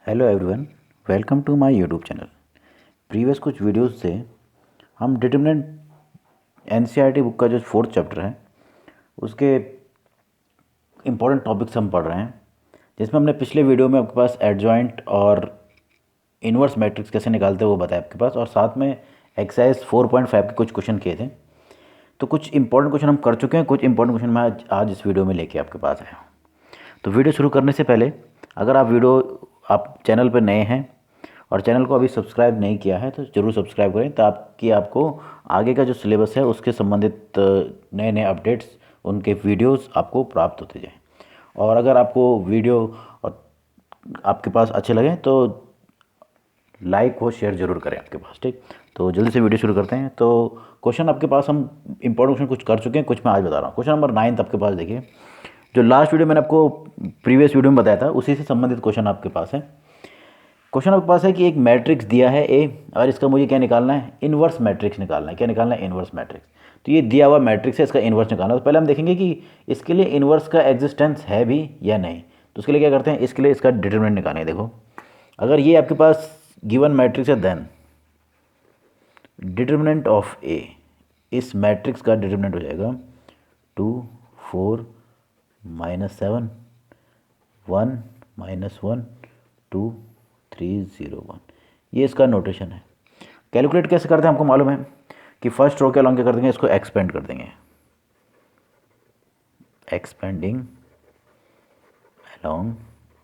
Hello everyone, welcome to my YouTube channel. Previous कुछ videos से हम डिटरमिनेंट एनसीईआरटी बुक का जो फोर्थ चैप्टर है उसके इम्पोर्टेंट टॉपिक्स हम पढ़ रहे हैं, जिसमें हमने पिछले वीडियो में आपके पास एडजॉइंट और इन्वर्स मैट्रिक्स कैसे निकालते हैं वो बताया आपके पास, और साथ में एक्सरसाइज 4.5 के कुछ क्वेश्चन किए थे। तो कुछ इंपॉर्टेंट क्वेश्चन हम कर चुके हैं, कुछ इंपॉर्टेंट क्वेश्चन मैं आज इस वीडियो में लेके आपके पास आया हूँ। तो वीडियो शुरू करने से पहले अगर आप चैनल पर नए हैं और चैनल को अभी सब्सक्राइब नहीं किया है तो ज़रूर सब्सक्राइब करें, ताकि आपको आगे का जो सिलेबस है उसके संबंधित नए नए अपडेट्स, उनके वीडियोस आपको प्राप्त होते जाएं। और अगर आपको वीडियो और आपके पास अच्छे लगे तो लाइक हो शेयर जरूर करें आपके पास। ठीक, तो जल्दी से वीडियो शुरू करते हैं। तो क्वेश्चन आपके पास हम इंपॉर्टेंट क्वेश्चन कुछ कर चुके हैं, कुछ मैं आज बता रहा हूँ। क्वेश्चन नंबर 9 आपके पास देखिए, जो लास्ट वीडियो मैंने आपको प्रीवियस वीडियो में बताया था उसी से संबंधित क्वेश्चन आपके पास है। क्वेश्चन आपके पास है कि एक मैट्रिक्स दिया है ए, और इसका मुझे क्या निकालना है, इन्वर्स मैट्रिक्स निकालना है। क्या निकालना है? Inverse matrix. तो ये दिया हुआ मैट्रिक्स है, इसका इन्वर्स निकालना है। तो पहले हम देखेंगे कि इसके लिए इन्वर्स का एग्जिस्टेंस है भी या नहीं। तो उसके लिए क्या करते हैं, इसके लिए इसका डिटरमिनेंट निकालना है। देखो, अगर ये आपके पास गिवन मैट्रिक्स है, देन डिटरमिनेंट ऑफ ए, इस मैट्रिक्स का डिटरमिनेंट हो जाएगा 2 4 -7 1 -1 2 3 0 1। ये इसका नोटेशन है। कैलकुलेट कैसे करते हैं हमको मालूम है कि फर्स्ट रो के अलॉन्ग क्या कर देंगे, इसको एक्सपेंड कर देंगे। एक्सपेंडिंग अलॉन्ग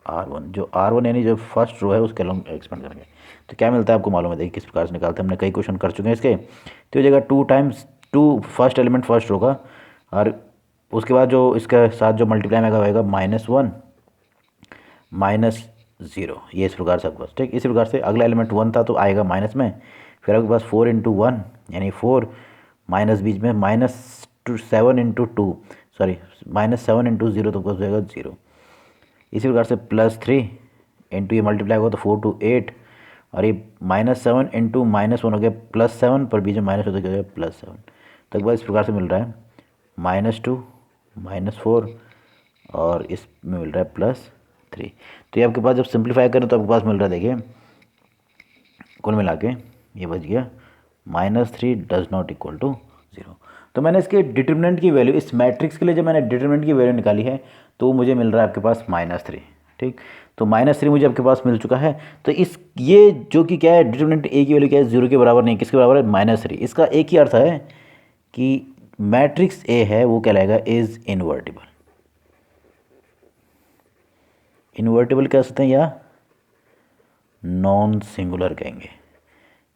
R1, जो R1 यानी जो फर्स्ट रो है उसके अलॉन्ग एक्सपेंड करेंगे तो क्या मिलता है आपको मालूम है। देखिए किस प्रकार से निकालते हैं, हमने कई क्वेश्चन कर चुके हैं इसके। तो ये जगह 2 times 2 first element first row का, और उसके बाद जो इसके साथ जो मल्टीप्लाई में होगा -1 -0, ये इस प्रकार से आपके पास। ठीक, इसी प्रकार से अगला एलिमेंट 1 था तो आएगा माइनस में, फिर आपके पास 4 × 1 यानी 4, माइनस बीच में -7 × 2, सॉरी -7 × 0 तो हो जाएगा 0। इसी प्रकार से +3 इंटू ये मल्टीप्लाई होगा तो 4 × 8, और ये -7 × -1 हो गया +7, पर बीच में माइनस होता है +7। तो एक बार इस प्रकार से मिल रहा है -2 -4, और इसमें मिल रहा है +3। तो ये आपके पास जब सिंप्लीफाई करें तो आपके पास मिल रहा है, देखिए कुल मिला के ये बच गया -3 डज नॉट इक्वल टू 0। तो मैंने इसके डिटरमिनेंट की वैल्यू, इस मैट्रिक्स के लिए जब मैंने डिटरमिनेंट की वैल्यू निकाली है तो मुझे मिल रहा है आपके पास -3। ठीक, तो -3 मुझे आपके पास मिल चुका है। तो इस ये जो कि क्या है, डिटरमिनेंट ए की वैल्यू क्या है, 0 के बराबर नहीं, किसके बराबर है, -3। इसका एक ही अर्थ है कि मैट्रिक्स ए है वो क्या रहेगा, इज इन्वर्टिबल। इन्वर्टिबल कह सकते हैं या नॉन सिंगुलर कहेंगे।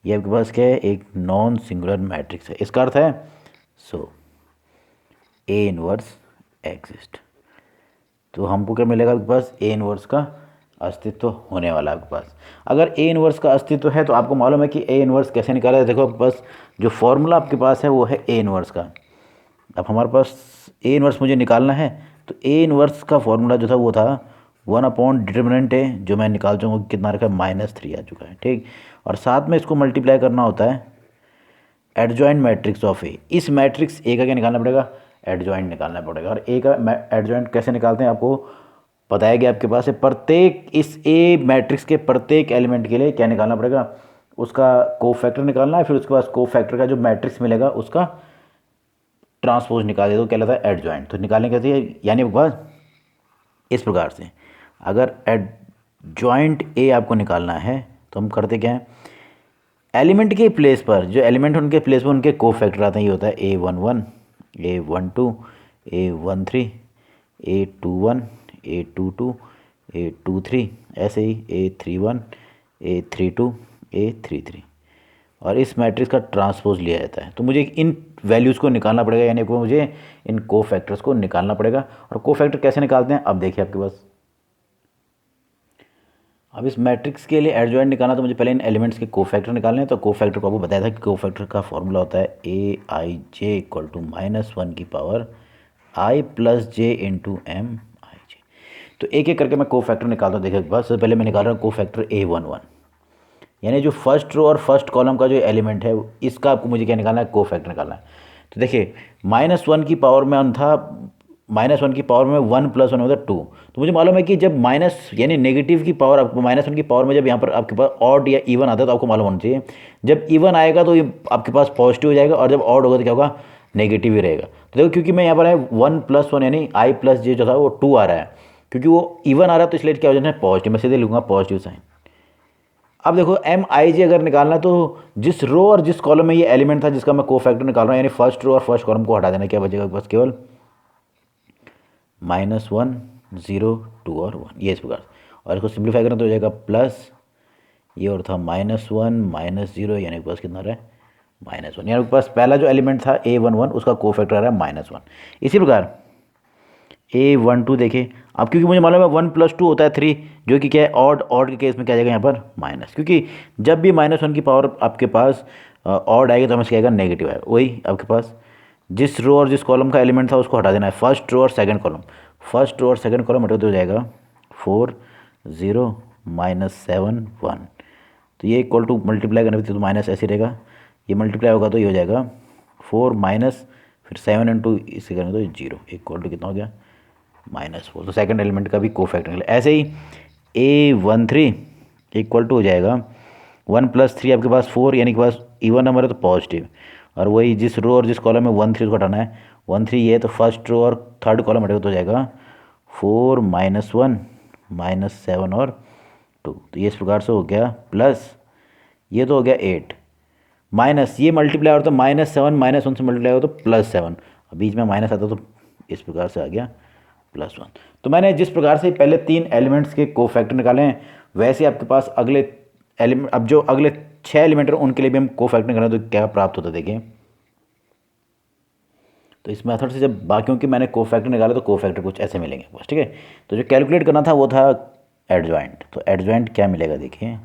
ये आपके पास क्या है, एक नॉन सिंगुलर मैट्रिक्स है। इसका अर्थ है सो ए इनवर्स एग्जिस्ट। तो हमको क्या मिलेगा आपके पास, ए इनवर्स का अस्तित्व होने वाला है आपके पास। अगर ए इनवर्स का अस्तित्व है तो आपको मालूम है कि ए इनवर्स कैसे निकाला है। देखो आपके पास जो फॉर्मूला आपके पास है वो है ए इनवर्स का। अब हमारे पास ए इनवर्स मुझे निकालना है, तो ए इनवर्स का फॉर्मूला जो था वो था 1/डिटरमिनेंट ए, जो मैं निकाल चुका हूँ, कितना रखा है, -3 आ चुका है। ठीक, और साथ में इसको मल्टीप्लाई करना होता है एडजॉइंट मैट्रिक्स ऑफ ए। इस मैट्रिक्स ए का क्या निकालना पड़ेगा, एडजॉइंट निकालना पड़ेगा। और ए का एडजॉइंट कैसे निकालते हैं आपको बताया गया आपके पास है। प्रत्येक इस ए मैट्रिक्स के प्रत्येक एलिमेंट के लिए क्या निकालना पड़ेगा, उसका कोफैक्टर निकालना है। फिर उसके बाद कोफैक्टर का जो मैट्रिक्स मिलेगा उसका ट्रांसपोज निकाल दे तो क्या लगता है, एडजॉइंट। तो निकालने कैसे है, यानी आपके पास इस प्रकार से, अगर एडजॉइंट ए आपको निकालना है तो हम करते क्या है, एलिमेंट के प्लेस पर, जो एलिमेंट उनके प्लेस पर उनके कोफैक्टर आते हैं। ये होता है A11 A12 A13 A21 A22 A23, ऐसे ही A31 A32 A33, और इस मैट्रिक्स का ट्रांसपोज लिया जाता है। तो मुझे इन वैल्यूज़ को निकालना पड़ेगा, यानी को मुझे इन कोफैक्टर्स को निकालना पड़ेगा। और कोफैक्टर कैसे निकालते हैं, अब देखिए आपके पास, अब इस मैट्रिक्स के लिए एडजॉइंट निकालना तो मुझे पहले इन एलिमेंट्स के कोफैक्टर निकालने हैं। तो कोफैक्टर को आपको बताया था कि कोफैक्टर का फॉर्मूला होता है AIJ = -1 की पावर I + J × MIJ। तो एक एक करके मैं कोफैक्टर निकालता हूँ। देखिए बस सबसे पहले मैं निकाल रहा हूँ कोफैक्टर A11, यानी जो फर्स्ट रो और फर्स्ट कॉलम का जो एलिमेंट है इसका आपको मुझे क्या निकालना है, कोफैक्टर निकालना है। तो देखिए -1 की पावर में था -1 की पावर में 1 + 1 होता है 2। तो मुझे मालूम है कि जब माइनस यानी नेगेटिव की पावर आपको -1 की पावर में जब यहाँ पर आपके पास ऑड या इवन आता है तो आपको मालूम होना चाहिए जब इवन आएगा तो ये आपके पास पॉजिटिव हो जाएगा और जब ऑड होगा तो क्या होगा, नेगेटिव ही रहेगा। तो देखो क्योंकि मैं यहाँ पर है 1 + 1 यानी i + j जो था वो 2 आ रहा है, क्योंकि वो इवन आ रहा है तो इसलिए क्या हो जाना है, पॉजिटिव। मैं सीधे लिखूंगा पॉजिटिव साइन। अब देखो MIJ अगर निकालना तो जिस रो और जिस कॉलम में ये एलिमेंट था जिसका मैं कोफैक्टर निकाल रहा हूँ यानी फर्स्ट रो और फर्स्ट कॉलम को हटा देना, क्या बचेगा बस केवल -1 0 2 और 1, ये इस प्रकार से। और इसको सिंप्लीफाई करना तो हो जाएगा प्लस ये और था -1 -0 यानी के पास कितना रहा है -1, यानी के पास पहला जो एलिमेंट था A11 उसका कोफैक्टर आ रहा है -1। इसी प्रकार A12 देखें अब, क्योंकि मुझे मालूम है 1 + 2 होता है 3, जो कि क्या है ऑड, ऑड के केस में क्या आ जाएगा यहाँ पर माइनस, क्योंकि जब भी -1 की पावर आपके पास ऑड आएगी तो हमें क्या आएगा, नेगेटिव आएगा। वही आपके पास जिस रो और जिस कॉलम का एलिमेंट था उसको हटा देना है, फर्स्ट रो और सेकंड कॉलम। फर्स्ट रो और सेकंड कॉलम हटा तो हो जाएगा 4 0 -7 1। तो ये इक्वल टू मल्टीप्लाई करने पर तो माइनस ऐसे रहेगा, ये मल्टीप्लाई होगा तो ये हो जाएगा 4 माइनस फिर 7 इंटू इसे करेंगे तो 0 इक्वल टू कितना हो गया -4। तो सेकंड एलिमेंट का भी कोफैक्टर निकला। ऐसे ही A13 इक्वल टू हो जाएगा 1 + 3 आपके पास 4 यानी कि पास इवन नंबर है तो पॉजिटिव, और वही जिस रो और जिस कॉलम में 1 3 उसको हटाना है, 1 3 ये तो फर्स्ट रो और थर्ड कॉलम हटेगा तो हो जाएगा 4 -1 -7 और 2। तो ये इस प्रकार से हो गया प्लस ये तो हो गया 8 माइनस ये मल्टीप्लाई और तो -7 -1 से मल्टीप्लाई हो तो +7, बीच में माइनस आता तो इस प्रकार से आ गया +1। तो मैंने जिस प्रकार से पहले 3 एलिमेंट्स के कोफैक्टर निकाले हैं वैसे आपके पास अगले एलिमेंट, अब जो अगले 6 एलिमेंट हैं उनके लिए भी हम कोफैक्टर निकालें तो क्या प्राप्त होता है देखिए। तो इस मेथड से जब बाकियों के मैंने कोफैक्टर निकाले तो कोफैक्टर कुछ ऐसे मिलेंगे बस, ठीक है। तो जो कैलकुलेट करना था वो था एडजॉइंट। तो एडजॉइंट क्या मिलेगा देखिए,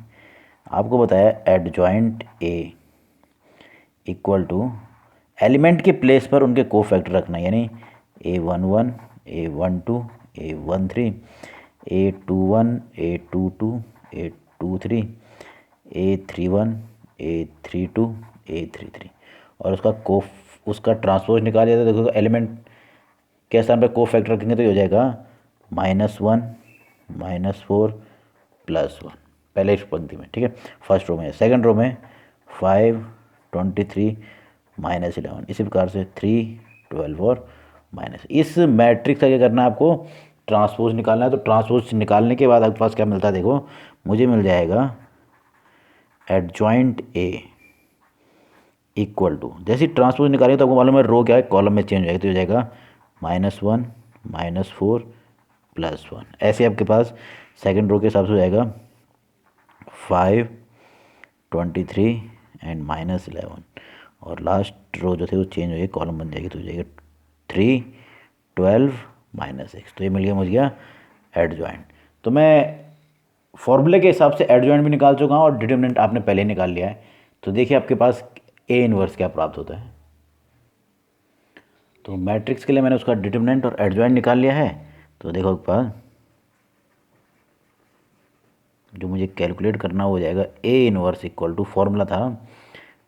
आपको बताया adjoint A equal to element के प्लेस पर उनके कोफैक्टर रखना, यानी A11 A12 A13 A21 A22 A23 A31 A32 A33 और उसका ट्रांसपोज निकाल दिया था। देखो एलिमेंट के स्थान पर कोफैक्टर रखेंगे तो ये हो जाएगा -1 -4 +1 पहले इस पंक्ति में, ठीक है, फर्स्ट रो में। सेकंड रो में 5 23 -11, इसी प्रकार से 3 12 और माइनस। इस मैट्रिक्स का क्या करना है आपको, ट्रांसपोज निकालना है। तो ट्रांसपोज निकालने के बाद आपके पास क्या मिलता है देखो, मुझे मिल जाएगा एडजॉइंट A इक्वल टू, जैसे ट्रांसपोज निकालेंगे तो आपको मालूम है रो क्या है, कॉलम में चेंज हो जाएगा तो हो जाएगा -1 -4 +1। ऐसे आपके पास सेकंड रो के हिसाब से हो जाएगा 5 23 एंड -11 और लास्ट रो जो थे वो चेंज हो गई, कॉलम बन जाएगी तो हो जाएगा 3 12 -6। तो ये मिल गया एडजॉइंट। तो मैं फॉर्मूले के हिसाब से एडजॉइंट भी निकाल चुका हूँ और डिटरमिनेंट आपने पहले ही निकाल लिया है। तो देखिए आपके पास A इनवर्स क्या प्राप्त होता है। तो मैट्रिक्स के लिए मैंने उसका डिटरमिनेंट और एडजॉइंट निकाल लिया है। तो देखो आपके पास जो मुझे कैलकुलेट करना हो जाएगा A inverse equal to, formula था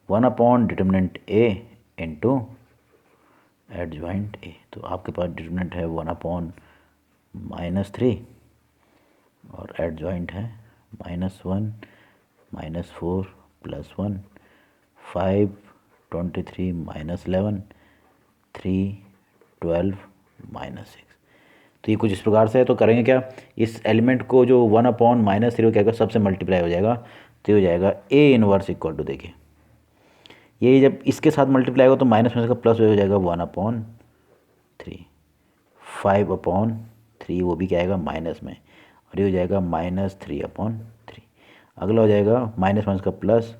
1 determinant A into adjoint A। तो आपके पास डिटरमिनेंट है 1/-3 और एडजॉइंट है -1 -4 +1 5 23 -11 3 12 -6। तो ये कुछ इस प्रकार से है। तो करेंगे क्या, इस एलिमेंट को जो 1/-3 क्या होगा, सबसे मल्टीप्लाई हो जाएगा तो ये हो जाएगा A इनवर्स इक्वल टू, देखिए ये जब इसके साथ मल्टीप्लाई होगा तो माइनस में का प्लस हो जाएगा 1/3 5/3 वो भी क्या आएगा माइनस में, और ये हो जाएगा -3/3। अगला हो जाएगा माइनस का प्लस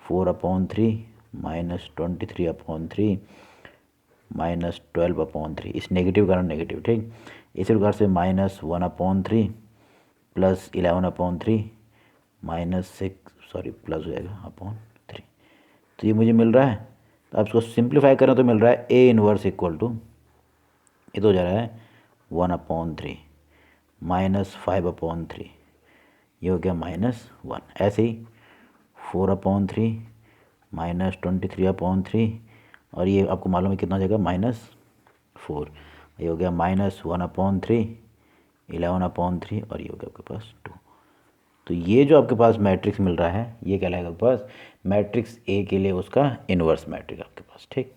4/3 -23/3 -12/3, इस नेगेटिव कारण नेगेटिव, ठीक। इसी प्रकार से -1/3 +11/3 -6 प्लस हो जाएगा /3। तो ये मुझे मिल रहा है। तो आप इसको सिंप्लीफाई करें तो मिल रहा है A इनवर्स इक्वल टू, ये तो हो जा रहा है 1/3 -5/3, ये हो गया -1। ऐसे ही 4/3 -23/3 और ये आपको मालूम है कितना हो जाएगा -4, ये हो गया -1/3, 11/3 और ये हो गया आपके पास 2। तो ये जो आपके पास मैट्रिक्स मिल रहा है ये क्या लगेगा आपके पास, मैट्रिक्स ए के लिए उसका इन्वर्स मैट्रिक्स आपके पास। ठीक,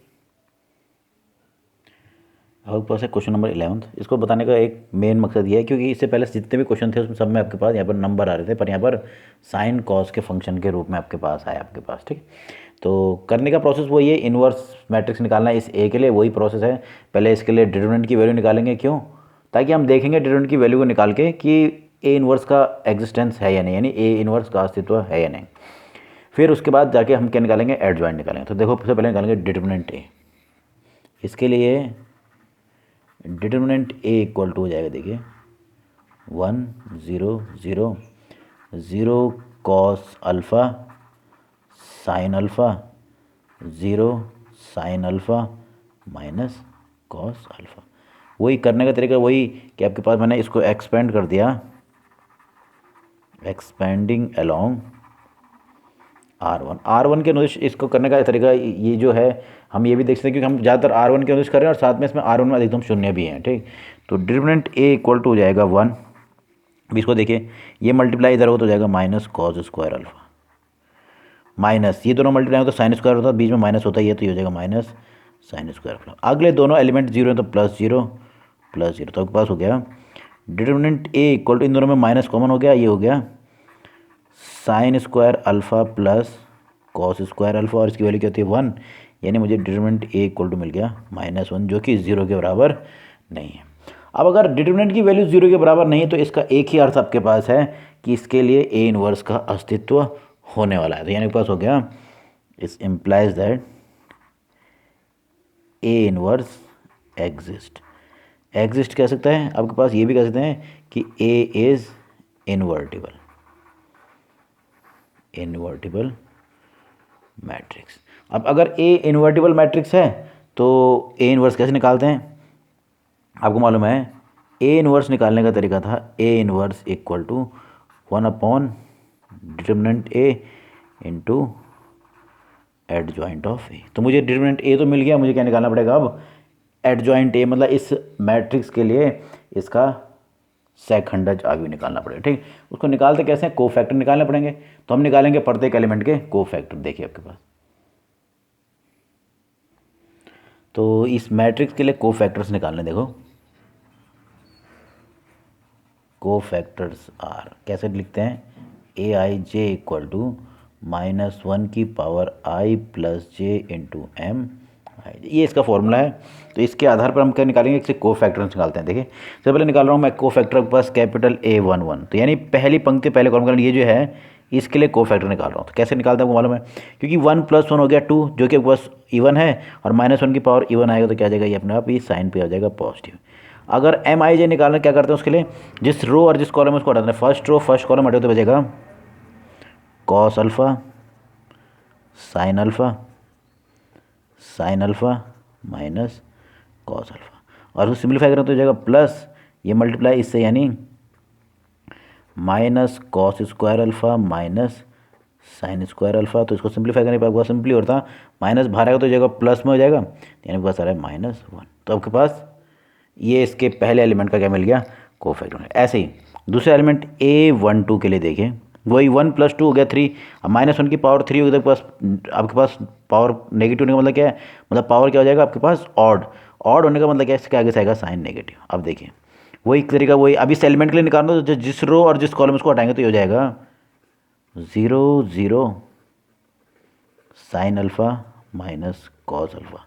आपके पास है क्वेश्चन नंबर 11। इसको बताने का एक मेन मकसद ये है क्योंकि इससे पहले जितने भी क्वेश्चन थे उसमें सब में आपके पास यहाँ पर नंबर आ रहे थे, पर यहाँ पर साइन कॉस के फंक्शन के रूप में आपके पास आया आपके पास। ठीक, तो करने का प्रोसेस वही है, इन्वर्स मैट्रिक्स निकालना है इस ए के लिए, वही प्रोसेस है। पहले इसके लिए डिटरमिनेंट की वैल्यू निकालेंगे, क्यों, ताकि हम देखेंगे डिटरमिनेंट की वैल्यू को निकाल के कि ए इन्वर्स का एग्जिस्टेंस है या नहीं, यानी ए इन्वर्स का अस्तित्व है या नहीं। फिर उसके बाद जाके हम क्या निकालेंगे, एडजॉइंट निकालेंगे। तो देखो सबसे पहले निकालेंगे डिटरमिनेंट ए। इसके लिए डिटरमिनेंट ए इक्वल टू हो जाएगा, देखिए 1 0 0 0 cos alpha sine alpha 0 sine alpha minus cos alpha. वही करने का तरीका वही कि आपके पास मैंने इसको एक्सपेंड कर दिया, एक्सपेंडिंग अलोंग R1 के अनुदेश। इसको करने का तरीका ये जो है, हम ये भी देख सकते हैं क्योंकि हम ज़्यादातर R1 के अनुदेश कर रहे हैं और साथ में इसमें R1 में अधिकतम शून्य भी हैं। ठीक, तो डिटरमिनेंट ए इक्वल टू हो जाएगा 1। अब इसको देखिए, ये मल्टीप्लाई इधर हो तो जाएगा minus cos square alpha, minus ये दोनों मल्टीप्लाई हो तो साइन स्क्वायर होता है, बीच में माइनस होता है, ये तो ये हो जाएगा माइनस साइन स्क्वायर अल्फ़ा। अगले दोनों एलिमेंट जीरो हैं तो +0 +0। तो आपके पास हो गया डिटरमिनेंट ए इक्वल टू, इन दोनों में माइनस कॉमन हो गया, ये हो गया sine square alpha plus cos square alpha, और इसकी वैल्यू क्या होती है 1, यानी मुझे डिटरमिनेंट ए इक्वल टू मिल गया -1, जो कि 0 के बराबर नहीं है। अब अगर डिटरमिनेंट की वैल्यू 0 के बराबर नहीं है तो इसका एक ही अर्थ आपके पास है कि इसके लिए ए इनवर्स का अस्तित्व होने वाला है। तो यानी आपके पास हो गया, इस implies that A inverse exist. Exist कह सकता है, आपके पास ये भी कह सकते हैं कि A is invertible, invertible matrix. अब अगर ए इनवर्टिबल मैट्रिक्स है तो ए इनवर्स कैसे निकालते हैं, आपको मालूम है ए इनवर्स निकालने का तरीका था A inverse equal to 1 determinant A into adjoint of A. तो मुझे डिटरमिनेंट ए तो मिल गया, मुझे क्या निकालना पड़ेगा अब, एडजॉइंट ए, मतलब इस मैट्रिक्स के लिए इसका सेकंडज आगे निकालना पड़ेगा। ठीक, उसको निकालते कैसे हैं, कोफैक्टर निकालने पड़ेंगे। तो हम निकालेंगे प्रत्येक एलिमेंट के कोफैक्टर। देखिए आपके पास, तो इस मैट्रिक्स के लिए कोफैक्टर्स निकालने, देखो कोफैक्टर्स आर कैसे लिखते हैं, ए आई जे इक्वल टू -1 की पावर आई प्लस जे इंटू एम, ये इसका फॉर्मूला है। तो इसके आधार पर हम क्या निकालेंगे, इससे कोफैक्टर्स निकालते हैं। देखिए सबसे पहले निकाल रहा हूँ मैं कोफैक्टर के पास कैपिटल A11, तो यानी पहली पंक्ति पहले कॉलम, ये जो है इसके लिए कोफैक्टर निकाल रहा हूँ। तो कैसे निकालते हैं आपको मालूम है, क्योंकि 1 + 1 हो गया 2, जो कि आपके पास इवन है, और -1 की पावर इवन आएगा तो क्या आ जाएगा, ये अपने आप ही साइन पे आ जाएगा पॉजिटिव। अगर MIJ निकालना क्या करते हैं, उसके लिए जिस रो और जिस कॉलम में उसको हटाते हैं, फर्स्ट रो फर्स्ट कॉलम हटे तो बचेगा cos alpha sine alpha sine alpha minus cos alpha, और उसको सिंप्लीफाई करें तो हो जाएगा प्लस ये मल्टीप्लाई इससे, यानी minus cos square alpha minus sine square alpha. तो इसको सिंप्लीफाई करने पर आपके पास सिंपली होता, माइनस बाहर आएगा तो हो जाएगा प्लस में हो जाएगा, यानी आपके पास आ रहा है -1। तो आपके पास ये इसके पहले एलिमेंट का क्या मिल गया, कोफैक्टर। ऐसे ही दूसरे एलिमेंट A12 के लिए देखें, वही 1 + 2 हो गया 3, अब -1 की पावर 3 होगी तो आपके पास पावर नेगेटिव होने का मतलब क्या है, मतलब पावर क्या हो जाएगा आपके पास ऑड, ऑड होने का मतलब क्या है, इसके आगे से आएगा साइन नेगेटिव। अब देखिए वही तरीका, वही अब इस एलिमेंट के लिए निकालना, तो जिस रो और जिस कॉलम उसको हटाएंगे तो ये हो जाएगा 0 0 sine alpha minus cos alpha,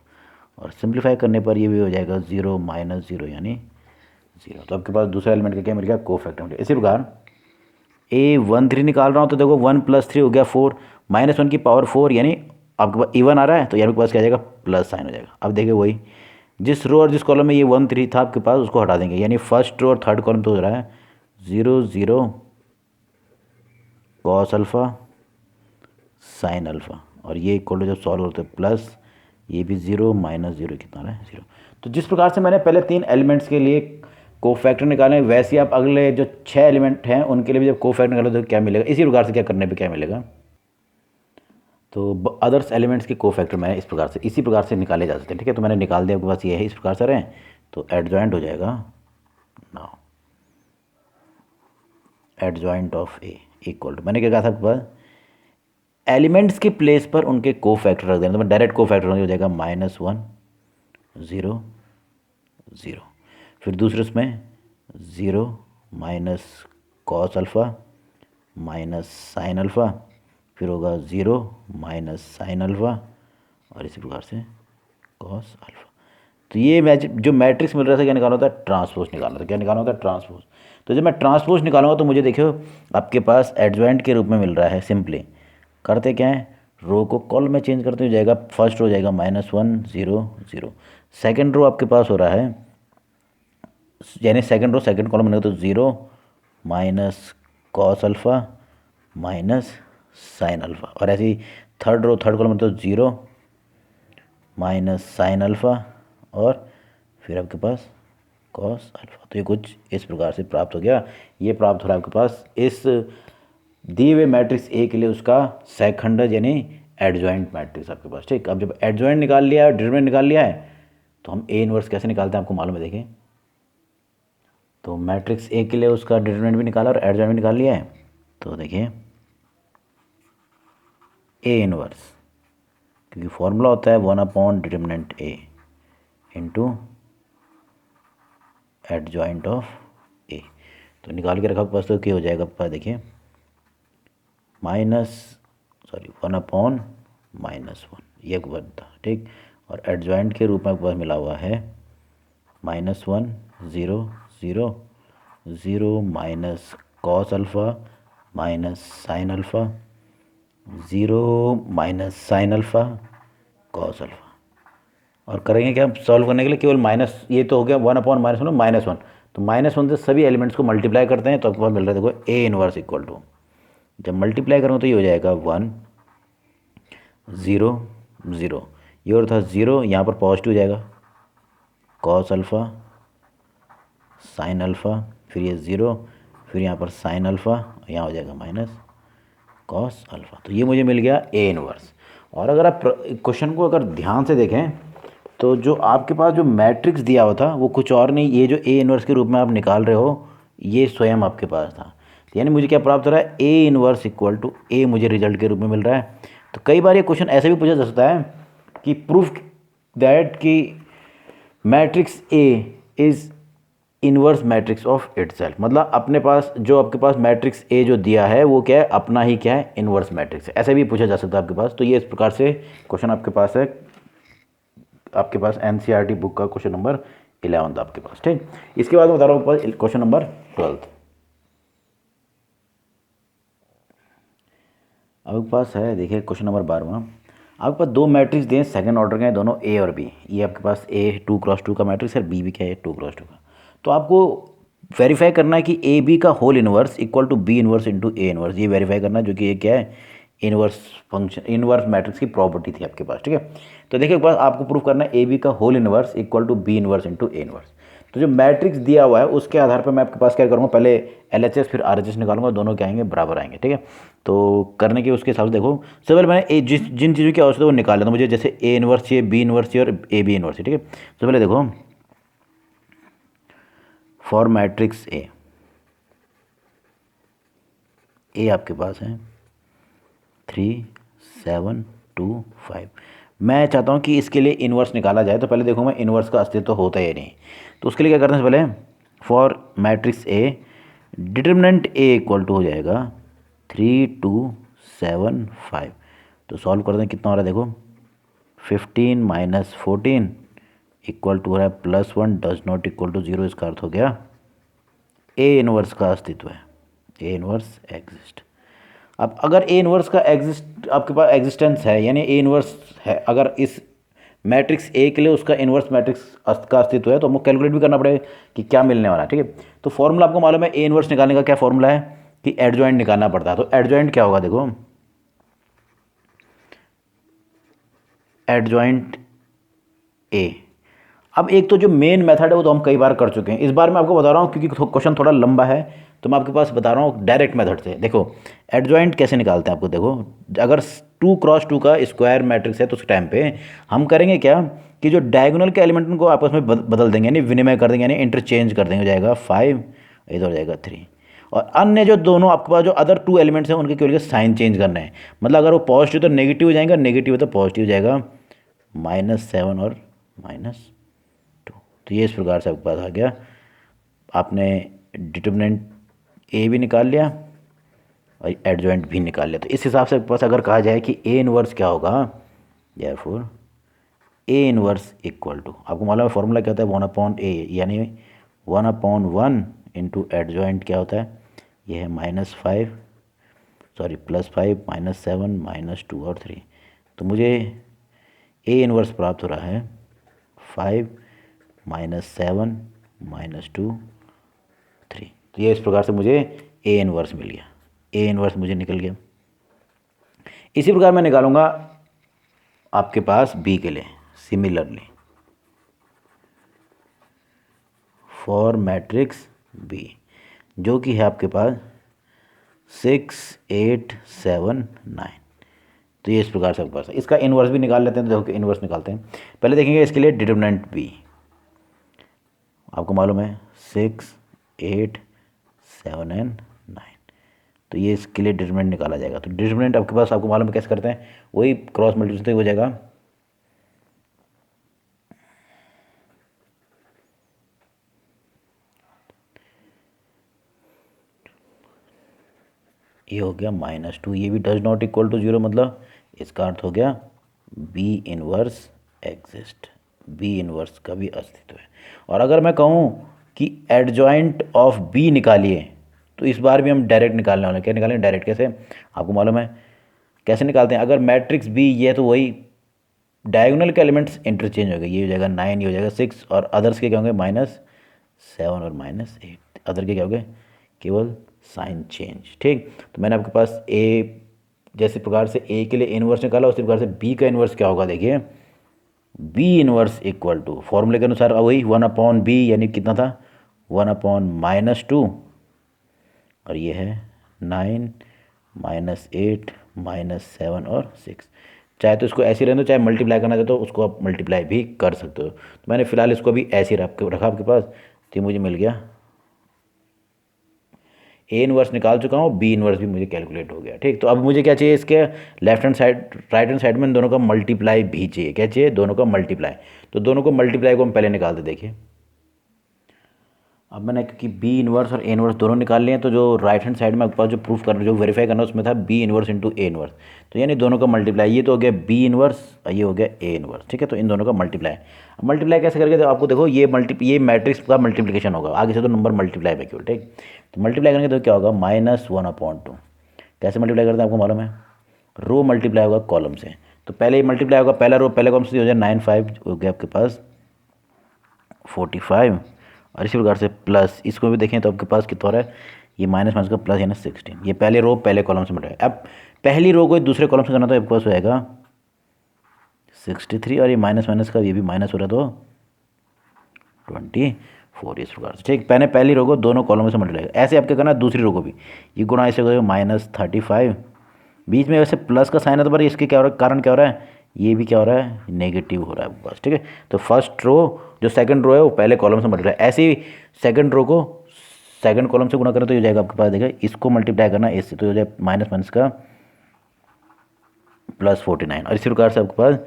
और सिंप्लीफाई करने पर ये भी हो जाएगा 0 - 0 यानी 0। तो आपके पास दूसरा एलिमेंट का क्या मिल गया, कोफैक्टर मिल गया। इसी प्रकार A13 निकाल रहा हूँ तो देखो 1 + 3 हो गया 4, -1 की पावर 4, यानी आपके पास इवन आ रहा है तो यानी आपके पास क्या आ जाएगा, प्लस साइन हो जाएगा। अब देखिए वही जिस रो और जिस कॉलम में ये 1 3 था आपके पास उसको हटा देंगे, यानी फर्स्ट रो और थर्ड कॉलम तो हो रहा है 0 0 कॉस अल्फ़ा साइन अल्फ़ा, और ये इक्वल टू जब सॉल्व होते हैं प्लस ये भी 0 - 0 कितना है 0। तो जिस प्रकार से मैंने पहले 3 एलिमेंट्स के लिए कोफैक्टर निकाले, वैसे ही आप अगले जो 6 एलिमेंट हैं उनके लिए भी जब कोफैक्टर निकालो तो क्या मिलेगा, इसी प्रकार से क्या करने पे क्या मिलेगा। तो अदर्स एलिमेंट्स के कोफैक्टर मैंने इसी प्रकार से निकाले जा सकते हैं। ठीक है, तो मैंने निकाल दिया, आपके पास ये है, इस प्रकार से रहे। तो एडजॉइंट हो जाएगा now adjoint of A equal to, मैंने क्या कहा था आपके पास, एलिमेंट्स के प्लेस पर उनके को फैक्टर रख देना, तो मैं डायरेक्ट को फैक्टर हो जाएगा -1 0 0। फिर दूसरे उसमें 0 minus cos alpha minus sine alpha, फिर होगा 0 माइनस साइन अल्फ़ा और इसी प्रकार से कॉस अल्फ़ा। तो ये जो मैट्रिक्स मिल रहा था क्या निकालना होता है, ट्रांसपोज निकालना था। क्या निकालना होता है, ट्रांसपोज। तो जब मैं ट्रांसपोज निकालूंगा तो मुझे देखियो आपके पास एडजॉइंट के रूप में मिल रहा है। सिंपली करते क्या है, रो को कॉलम में चेंज करते हो जाएगा। फर्स्ट रो हो जाएगा -1 0 0, सेकेंड रो आपके पास हो रहा है, यानी सेकेंड रो सेकेंड कॉलम बनेगा तो 0 minus cos alpha minus sine alpha, और ऐसे ही थर्ड रो थर्ड कॉलम तो 0 माइनस साइन अल्फ़ा और फिर आपके पास कॉस अल्फ़ा। तो ये कुछ इस प्रकार से प्राप्त हो गया। ये प्राप्त हो रहा है आपके पास इस दिए हुए मैट्रिक्स ए के लिए उसका सेकंड यानी एडजॉइंट मैट्रिक्स आपके पास। ठीक, अब जब एडजॉइंट निकाल लिया है, डिटरमिनेंट निकाल लिया है, तो हम ए इनवर्स कैसे निकालते हैं आपको मालूम है। देखें तो मैट्रिक्स ए के लिए उसका डिटरमिनेंट भी निकाला और एडजॉइंट भी निकाल लिया है। तो देखिए ए इनवर्स, क्योंकि फॉर्मूला होता है 1/डिटरमिनेंट ए इंटू एडजॉइंट ऑफ ए। तो निकाल के रखा पास तो क्या हो जाएगा आपका, देखिए 1/-1 ये आपके पास था। ठीक, और एडजॉइंट के रूप में आपके पास मिला हुआ है -1 0 0 0 minus cos alpha minus sine alpha 0 minus sine alpha cos alpha. और करेंगे क्या सॉल्व करने के लिए, केवल माइनस, ये तो हो गया 1/-1 तो -1 से सभी एलिमेंट्स को मल्टीप्लाई करते हैं तो आपके पास मिल रहा है देखो ए इनवर्स इक्वल टू, जब मल्टीप्लाई करूँगा तो ये हो जाएगा 1 0 0, ये और था 0, यहाँ पर पॉजिटिव हो जाएगा कॉस अल्फ़ा साइन अल्फ़ा, फिर ये 0, फिर यहाँ पर साइन अल्फ़ा, यहाँ हो जाएगा माइनस कॉस अल्फ़ा। तो ये मुझे मिल गया ए इनवर्स। और अगर आप क्वेश्चन को अगर ध्यान से देखें तो जो आपके पास जो मैट्रिक्स दिया हुआ था वो कुछ और नहीं, ये जो ए इनवर्स के रूप में आप निकाल रहे हो ये स्वयं आपके पास था। तो यानी मुझे क्या प्राप्त हो रहा है, ए इनवर्स इक्वल टू ए मुझे रिजल्ट के रूप में मिल रहा है। तो कई बार ये क्वेश्चन ऐसे भी पूछा जा सकता है कि प्रूफ दैट कि matrix A is inverse matrix of itself, मतलब अपने पास जो आपके पास मैट्रिक्स ए जो दिया है वो क्या है, अपना ही क्या है, इनवर्स मैट्रिक्स है। ऐसे भी पूछा जा सकता है आपके पास। तो ये इस प्रकार से क्वेश्चन आपके पास है, आपके पास एनसीईआरटी बुक का क्वेश्चन नंबर 11 आपके पास। ठीक, इसके बाद मैं बता रहा हूँ क्वेश्चन नंबर 12 आपके पास है। देखिए क्वेश्चन नंबर 12, आपके पास दो मैट्रिक्स दिए सेकंड ऑर्डर के हैं, दोनों ए और बी। ये आपके पास ए 2x2 का मैट्रिक्स है, बी भी क्या है 2x2 का। तो आपको वेरीफाई करना है कि ए बी का whole inverse equal to B inverse into A inverse, ये वेरीफाई करना है, जो कि ये क्या है, इनवर्स फंक्शन इनवर्स मैट्रिक्स की प्रॉपर्टी थी आपके पास। ठीक है, तो देखिए बस आपको प्रूफ करना है ए बी का whole inverse equal to B inverse into A inverse. तो जो मैट्रिक्स दिया हुआ है उसके आधार पर मैं आपके पास क्या करूँगा, पहले एलएचएस फिर आरएचएस निकालूंगा, दोनों क्या आएंगे, बराबर आएंगे। ठीक है, तो करने के उसके हिसाब से देखो सबसे पहले मैंने जिन चीज़ों की आवश्यकता है वो निकाल लेता हूँ। मुझे जैसे ए इनवर्स चाहिए, बी इनवर्स चाहिए और ए बी इनवर्स चाहिए। ठीक है, तो पहले देखो फॉर मैट्रिक्स ए आपके पास है 3 7 2 5। मैं चाहता हूँ कि इसके लिए इन्वर्स निकाला जाए, तो पहले देखो मैं इन्वर्स का अस्तित्व होता है नहीं। तो उसके लिए क्या करना है, पहले for matrix A determinant A equal to हो जाएगा 3 2 7 5। तो सॉल्व कर दें, कितना हो रहा है देखो 15 माइनस 14 इक्वल टू हो रहा है +1 डज नॉट इक्वल टू 0। इसका अर्थ हो गया ए इनवर्स का अस्तित्व है, ए इनवर्स एग्जिस्ट। अब अगर ए इनवर्स का एग्जिस्ट आपके पास एग्जिस्टेंस है, यानी ए इनवर्स है, अगर इस मैट्रिक्स ए के लिए उसका इनवर्स मैट्रिक्स का अस्तित्व है, तो हमको कैलकुलेट भी करना पड़ेगा कि क्या मिलने वाला है। ठीक है, तो फॉर्मूला आपको मालूम है, ए इनवर्स निकालने का क्या फॉर्मूला है कि एडजॉइंट निकालना पड़ता है। तो एडजॉइंट क्या होगा, देखो एडजॉइंट ए। अब एक तो जो मेन मेथड है वो तो हम कई बार कर चुके हैं, इस बार मैं आपको बता रहा हूँ क्योंकि क्वेश्चन थोड़ा लंबा है तो मैं आपके पास बता रहा हूँ डायरेक्ट मेथड से। देखो एडजॉइंट कैसे निकालते हैं आपको, देखो अगर 2x2 का स्क्वायर मैट्रिक्स है तो उस टाइम पे हम करेंगे क्या कि जो डायगोनल के एलिमेंट उनको आपस में बदल देंगे, यानी विनिमय कर देंगे, यानी इंटरचेंज कर देंगे। हो जाएगा 5, इधर हो जाएगा 3, और अन्य जो दोनों आपके पास जो अदर 2 एलिमेंट्स हैं उनके केवल साइन चेंज करना है। मतलब अगर वो पॉजिटिव तो नेगेटिव हो जाएगा, नेगेटिव तो पॉजिटिव हो जाएगा, -7 और -2। तो ये इस प्रकार से आपके पास आ गया। आपने डिटर्मिनेंट ए भी निकाल लिया और एडजॉइंट भी निकाल लिया। तो इस हिसाब से आपके पास अगर कहा जाए कि ए इनवर्स क्या होगा, therefore A inverse equal to, आपको मालूम है फॉर्मूला क्या होता है, 1/a, यानी 1/1 इंटू एडजॉइंट क्या होता है, ये है -5 सॉरी +5 -7 -2 और 3। तो मुझे ए इनवर्स प्राप्त हो रहा है 5 -7 -2 3। तो ये इस प्रकार से मुझे ए इनवर्स मिल गया, ए इनवर्स मुझे निकल गया। इसी प्रकार मैं निकालूंगा आपके पास बी के लिए। सिमिलरली फॉर मैट्रिक्स बी जो कि है आपके पास 6 8 7 9। तो ये इस प्रकार से आपके पास है। इसका इनवर्स भी निकाल लेते हैं। तो देखो इनवर्स निकालते हैं, पहले देखेंगे इसके लिए डिटर्मिनेंट बी। आपको मालूम है 6 8 7 एंड 9। तो ये इसके लिए डिटर्मिनेंट निकाला जाएगा। तो डिटर्मिनेंट आपके पास आपको मालूम है कैसे करते हैं, वही क्रॉस मल्टीप्लिकेशन हो जाएगा। ये हो गया -2, ये भी डज नॉट इक्वल टू 0, मतलब इसका अर्थ हो गया B inverse exist, B inverse का भी अस्तित्व है। और अगर मैं कहूँ कि एडजॉइंट ऑफ बी निकालिए, तो इस बार भी हम डायरेक्ट निकालने वाले हैं। क्या निकालेंगे डायरेक्ट, कैसे आपको मालूम है कैसे निकालते हैं। अगर मैट्रिक्स बी ये तो वही डायगोनल के एलिमेंट्स इंटरचेंज हो गए, ये हो जाएगा 9, ये हो जाएगा 6, और अदर्स के क्या होंगे -7 और -8। अदर के क्या हो गए, केवल साइन चेंज। ठीक, तो मैंने आपके पास ए जैसे प्रकार से ए के लिए इनवर्स निकाला, उसी प्रकार से बी का इनवर्स क्या होगा, देखिए बी इनवर्स इक्वल टू फॉर्मूले के अनुसार वही 1/b, यानी कितना था 1/-2, और ये है 9 -8 -7 और 6। चाहे तो इसको ऐसे रहने दो, चाहे मल्टीप्लाई करना चाहते तो उसको आप मल्टीप्लाई भी कर सकते हो। तो मैंने फिलहाल इसको भी ऐसे रखा आपके पास। तो मुझे मिल गया ए इनवर्स निकाल चुका हूँ, बी इनवर्स भी मुझे कैलकुलेट हो गया। ठीक, तो अब मुझे क्या चाहिए, इसके left hand side right hand side में दोनों का मल्टीप्लाई भी चाहिए। क्या चाहिए, दोनों का मल्टीप्लाई। तो दोनों को मल्टीप्लाई को हम पहले निकालते, देखिए अब मैंने क्योंकि बी इनवर्स और ए इनवर्स दोनों निकाल लिए हैं, तो जो राइट हैंड साइड में आपके पास जो प्रूफ करना, जो वेरीफाई करना उसमें था B inverse into A inverse. तो यानी दोनों का मल्टीप्लाई, ये तो हो गया बी इनवर्स और ये हो गया ए इनवर्स। ठीक है, तो इन दोनों का मल्टीप्लाई। मल्टीप्लाई कैसे करके, तो आपको देखो ये मैट्रिक्स का मल्टीप्लिकेशन होगा, आगे से तो नंबर मल्टीप्लाई में केवल। ठीक, तो मल्टीप्लाई करेंगे तो क्या होगा -1/2। कैसे मल्टीप्लाई करते हैं आपको मालूम है, रो मल्टीप्लाई होगा कॉलम से। तो पहले ही मल्टीप्लाई होगा, पहला रो पहले कॉलम से हो जाए 9 5 हो गया आपके पास 45, और इसी प्रकार से प्लस इसको भी देखें तो आपके पास कितना हो रहा है, ये माइनस माइनस का प्लस यानी 16। ये पहले रो पहले कॉलम से मिल अब पहली रो को दूसरे कॉलम से करना तो आपके पास हो जाएगा 63, और ये माइनस माइनस का ये भी माइनस हो रहा है तो 24 इस प्रकार से। ठीक, मैंने पहली रो को दोनों कॉलम से मल्टीप्लाई, ऐसे आपके करना है दूसरी रो को भी, ये गुणा ऐसे हो जाएगा -35। बीच में वैसे प्लस का साइन है तो पर इसके क्या हो रहा है, कारण क्या हो रहा है, ये भी क्या हो रहा है, नेगेटिव हो रहा है आपके पास। ठीक है, तो फर्स्ट रो जो सेकंड रो है वो पहले कॉलम से मल्टीप्लाई, ऐसे ही सेकंड रो को सेकंड कॉलम से गुणा करें तो ये जाएगा आपके पास, देखिए इसको मल्टीप्लाई करना इससे तो हो जाए माइनस माइनस का +49, और इसी प्रकार से आपके पास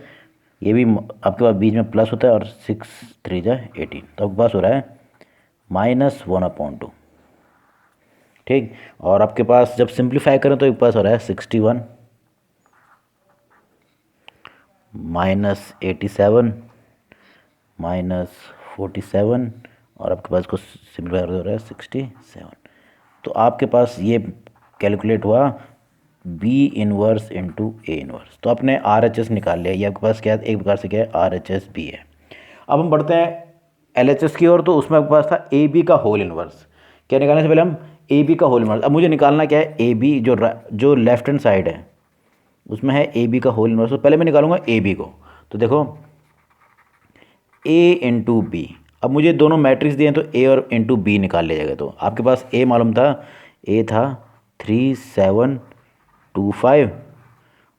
ये भी आपके पास बीच में प्लस होता है, और 6 3 जा 18, तो आपके पास हो रहा है -1/2। ठीक, और आपके पास जब सिंप्लीफाई करें तो आपके पास हो रहा है 61 -87 -47, और आपके पास को सिंप्लीफाई हो रहा है 67। तो आपके पास ये कैलकुलेट हुआ B inverse into A inverse. तो आपने RHS निकाल लिया, ये आपके पास क्या है, एक प्रकार से क्या है RHS भी है। अब हम बढ़ते हैं LHS की ओर। तो उसमें आपके पास था AB का होल इनवर्स। क्या निकालने से पहले हम AB का होल इनवर्स, अब मुझे निकालना क्या है AB जो लेफ्ट हैंड साइड है उसमें है AB का होल इनवर्स। तो पहले मैं निकालूंगा AB को। तो देखो A इंटू बी, अब मुझे दोनों मैट्रिक्स दिए हैं तो ए और इंटू बी निकाल लिया जाएगा। तो आपके पास ए मालूम था, ए था 3725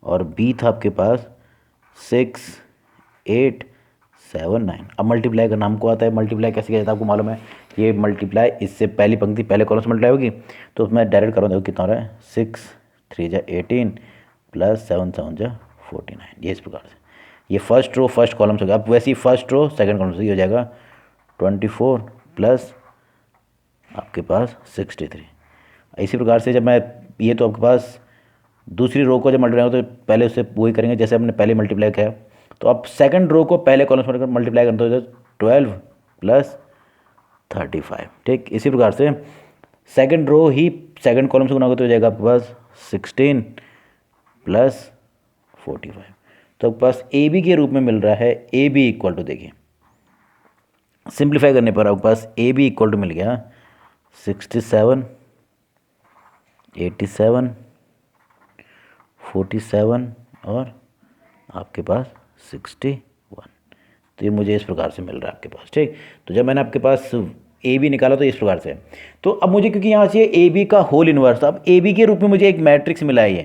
और बी था आपके पास 6879। अब मल्टीप्लाई करना हमको आता है, मल्टीप्लाई कैसे किया जाता है आपको मालूम है। ये मल्टीप्लाई इससे पहली पंक्ति पहले कॉलम से मल्टीप्लाई होगी, तो मैं डायरेक्ट करूँ, देखो कितना हो रहा है, 6 3 जा 18 प्लस 7 7 जा 49। ये इस प्रकार से ये फर्स्ट रो फर्स्ट कॉलम से होगा। अब वैसे ही फर्स्ट रो सेकंड कॉलम से हो जाएगा 24 प्लस आपके पास 63। इसी प्रकार से जब मैं ये तो आपके पास दूसरी रो को जब मल्टीप्लाई हो तो पहले उससे वही करेंगे जैसे हमने पहले मल्टीप्लाई किया। तो अब सेकंड रो को पहले कॉलम से मल्टीप्लाई करते हो 12 प्लस 35। ठीक, इसी प्रकार से सेकंड रो ही सेकंड कॉलम से गुना करते हो जाएगा आपके पास 16 प्लस 45। तो आपके पास ए बी के रूप में मिल रहा है, ए बी इक्वल टू, देखिए सिंप्लीफाई करने पर आपके पास ए बी इक्वल टू मिल गया 67 87 47 और आपके पास 61। तो ये मुझे इस प्रकार से मिल रहा है आपके पास। ठीक, तो जब मैंने आपके पास ए बी निकाला तो इस प्रकार से, तो अब मुझे क्योंकि यहाँ से ए बी का होल इन्वर्स, अब ए बी के रूप में मुझे एक मैट्रिक्स मिला है ये,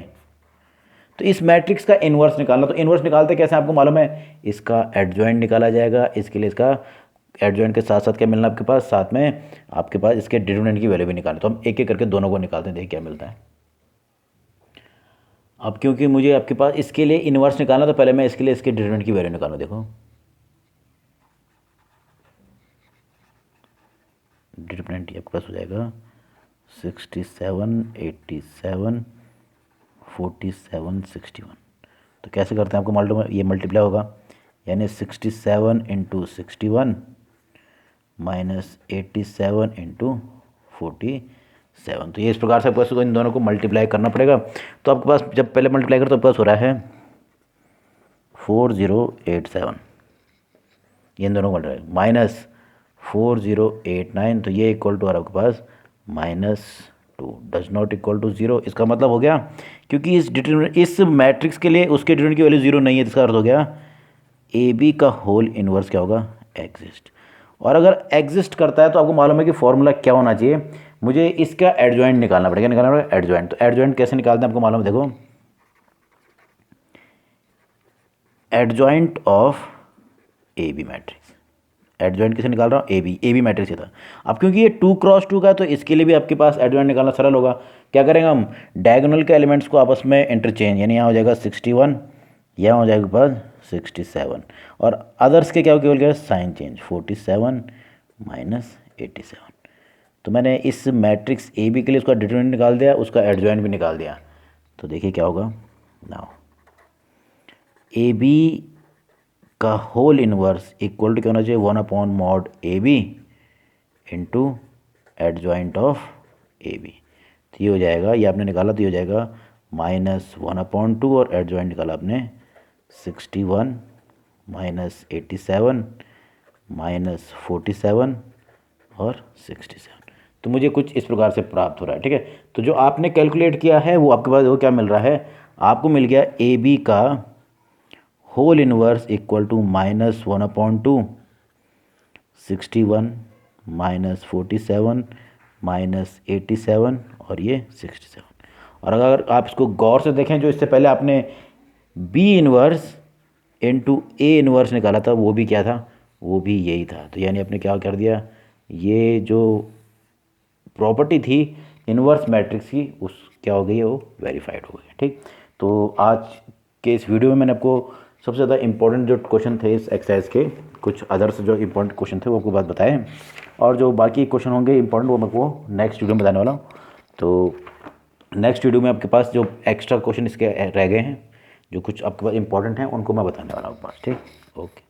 तो इस मैट्रिक्स का इन्वर्स निकालना। तो इन्वर्स निकालते कैसे आपको मालूम है, इसका एडजॉइंट निकाला जाएगा। इसके लिए इसका एडजॉइंट के साथ साथ क्या मिलना आपके पास, साथ में आपके पास इसके डिटरमिनेंट की वैल्यू भी निकालें। तो हम एक एक करके दोनों को निकालते हैं, देखिए क्या मिलता है। अब क्योंकि मुझे आपके पास इसके लिए इन्वर्स निकालना, तो पहले मैं इसके लिए इसके डिटरमिनेंट की वैल्यू निकालूँ। देखो डिटरमिनेंट आपके पास हो जाएगा 67 87 47 61। तो कैसे करते हैं आपको मालूम है, ये मल्टीप्लाई होगा, यानी 67 इंटू 61 माइनस 87 इंटू 47। तो ये इस प्रकार से आपको इन दोनों को मल्टीप्लाई करना पड़ेगा। तो आपके पास जब पहले मल्टीप्लाई करो तो आपके पास हो रहा है 4087, ये इन दोनों को मल्टीप्लाई माइनस 4089, तो ये इक्वल टू आपके पास -2 डज नॉट इक्वल टू 0। इसका मतलब हो गया क्योंकि इस मैट्रिक्स के लिए उसके डिटरमिनेंट की वैल्यू 0 नहीं है, इसका अर्थ हो गया ए बी का होल इन्वर्स क्या होगा, एग्जिस्ट। और अगर एग्जिस्ट करता है तो आपको मालूम है कि फॉर्मूला क्या होना चाहिए, मुझे इसका एडजॉइंट निकालना पड़ेगा। एडजॉइंट, तो एडजॉइंट कैसे निकालते हैं आपको मालूम है, देखो adjoint of A B matrix, adjoint किसे निकाल रहा हूँ, ए बी मैट्रिक्स था। अब क्योंकि ये 2 क्रॉस 2 का है तो इसके लिए भी आपके पास एडजॉइंट निकालना सरल होगा। क्या करेंगे हम, डायगोनल के एलिमेंट्स को आपस में इंटरचेंज, यानी यहाँ हो जाएगा 61, यहाँ हो जाएगा पास 67 और अदर्स के क्या हो, केवल क्या साइन चेंज 47 माइनस 87। तो मैंने इस मैट्रिक्स ए बी के लिए उसका डिटरमिनेंट निकाल दिया, उसका एडजॉइंट भी निकाल दिया। तो देखिए क्या होगा नाउ, ए बी का होल इन्वर्स इक्वल टू क्या होना चाहिए, 1/mod A B into adjoint of A B. तो ये हो जाएगा, ये आपने निकाला तो ये हो जाएगा -1/2 और एडजॉइंट निकाला आपने 61 माइनस 87 माइनस 47 और 67। तो मुझे कुछ इस प्रकार से प्राप्त हो रहा है। ठीक है, तो जो आपने कैलकुलेट किया है वो आपके पास वो क्या मिल रहा है, आपको मिल गया ए बी का whole inverse equal to -1/2 61 minus 47 minus 87 और ये 67। और अगर आप इसको गौर से देखें, जो इससे पहले आपने B inverse into A inverse निकाला था वो भी क्या था, वो भी यही था। तो यानी आपने क्या कर दिया, ये जो प्रॉपर्टी थी इन्वर्स मैट्रिक्स की उस क्या हो गई है, वो वेरीफाइड हो गई। ठीक, तो आज के इस वीडियो में मैंने आपको सबसे ज़्यादा इंपॉर्टेंट जो क्वेश्चन थे इस एक्सरसाइज के, कुछ अदर्स जो इंपॉर्टेंट क्वेश्चन थे वो आपको बात बताए, और जो बाकी क्वेश्चन होंगे इंपॉर्टेंट वो मैं आपको नेक्स्ट वीडियो में बताने वाला हूँ। तो नेक्स्ट वीडियो में आपके पास जो एक्स्ट्रा क्वेश्चन इसके रह गए हैं, जो कुछ आपके पास इंपॉर्टेंट हैं, उनको मैं बताने वाला हूँ आपके पास। ठीक, ओके।